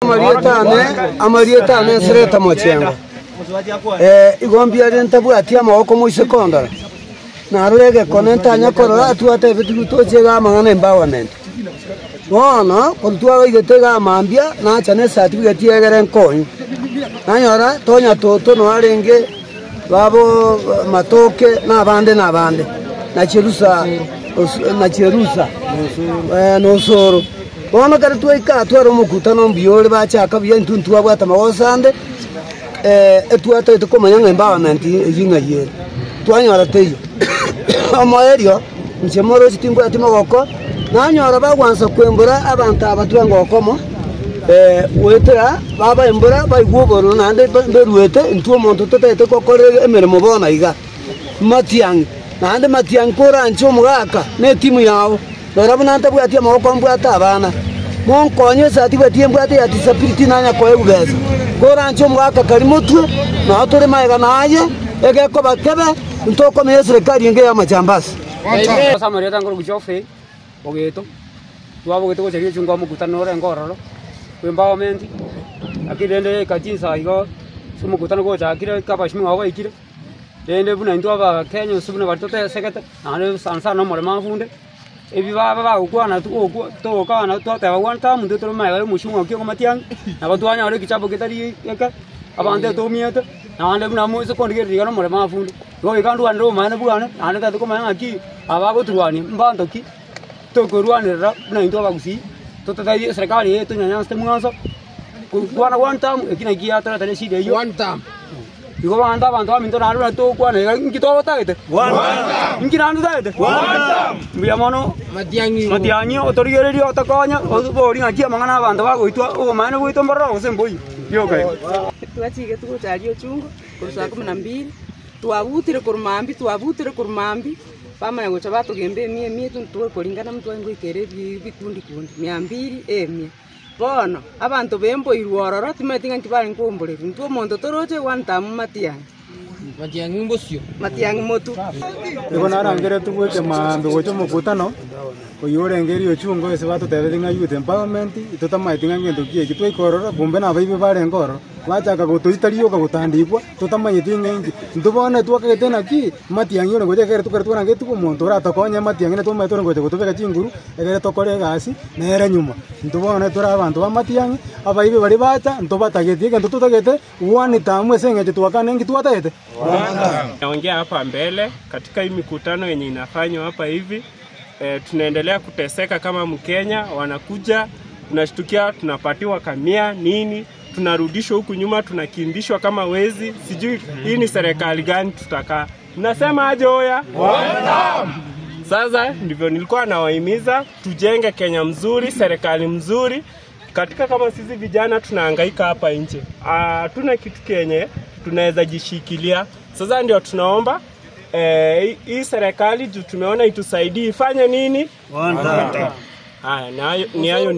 Amarieta ane sereta mochengo. Igombia rentabu atia mawoko mu sekondara. Na rege konenta nyakora atuate bitu tochega mangana empowerment. Bona kontua igetega mambia na chane certificate yegere nkonyu. Nanyora tonya toto no arenge babo matoke na bande na cherusa no soro. Bona kare tuika atwaro mukutano mbiyore bachaka bya ntuntu abwata mawosande etuata tukomanya empowerment yinga ye. Twanyora teyo. Amaerio nchemoro chitimbo atimagoko nanyora bagwansa kwembura abantu abatwenga okomo wetera baba embura bayigoboro nande beruete ntuo monto tetete kokore emeremo bona iga matiang nande matiang kora ncho mugaka ne timu yao nora bunanta bwati amoko mbwata abana monkonye sati bwati mbwata ya disability nanya koe bugeza kora ncho mugaka karimotwe na atore maiga naye ege ko bakebe ntoko me serikali nge ya majambasi sasa marieta ngoro kuchofe ogeto tuabo geto chege chungo mukutano ore ngororo empowerment akirende kachinsa igo sumukutano go chakire kapashimi wawe ikire dende buna ndo aba Kenya subuna batote sekete ane sansa no mole mafunde ebi baba ukwana to kana to ta wanta mundu to mai mushumo kyo matiang na batwanya ore kichapo kitari eka abande to mieta na ande buna mo so kondige rigano mole mafunde go ikandu ando mana buana ane ta ko manga ki abago tuani mbando ki to koruanira buna ndo abagusi to tatai serikali yetu nyanya stemuanso kuana wanta ekina kia tara tare shide yo wanta Digo banda banda minto naru na to kwa ne ngito bataete wanta ngina ndu taete wanta biamono matiangi otorigere otakonya obori ngakia mangana banda bagoitwa o mane goito mbarro osemboi yo kai twachige tugocha Riochungo kurusa 12 twabutire kurumambi pamanya gocha batugembe mie tuntu kolingana mtu wangu ikere bikundi 200 emie bono abantu bembo irwororo timetinga kibali nkumbule ntuo mondo toroche wanta matiangi mbosio matiangi motu iko narangere tugwete mambe gocho mukutano oyore ngeri Riochungo ese batu tebetinga youth empowerment itotamaitinga ngendo kie kitwe ikorora bombe na baibe bare ngoro bachaka gotoitariyo gutandikwa totamanyite ngengi ntubone twakagete naki matiangi one goje kere tukere twana ngetu kumuntu ratokonya matiangi ne twametore goje gutubeka chinguru egere tokore gasi nere nyuma ntubone tura abantu ba matiangi abaibe bari bacha ntobatagete ngento tutagete one time sengeje twakane ngi twatagete. Naongea hapa mbele katika hii mikutano yenye inafanywa hapa hivi. Tunaendelea kuteseka kama Mkenya, wanakuja tunashtukia tunapatiwa kamia nini, tunarudishwa huku nyuma, tunakimbishwa kama wezi. Sijui hii ni serikali gani tutakaa. Mnasema aje hoya? Sasa ndivyo nilikuwa nawahimiza tujenge Kenya mzuri, serikali mzuri. Katika kama sisi vijana tunahangaika hapa nje. Hatuna kitu kenye tunaweza jishikilia. Sasa ndio tunaomba hii serikali tumeona itusaidie ifanye nini? Haya, ni hayo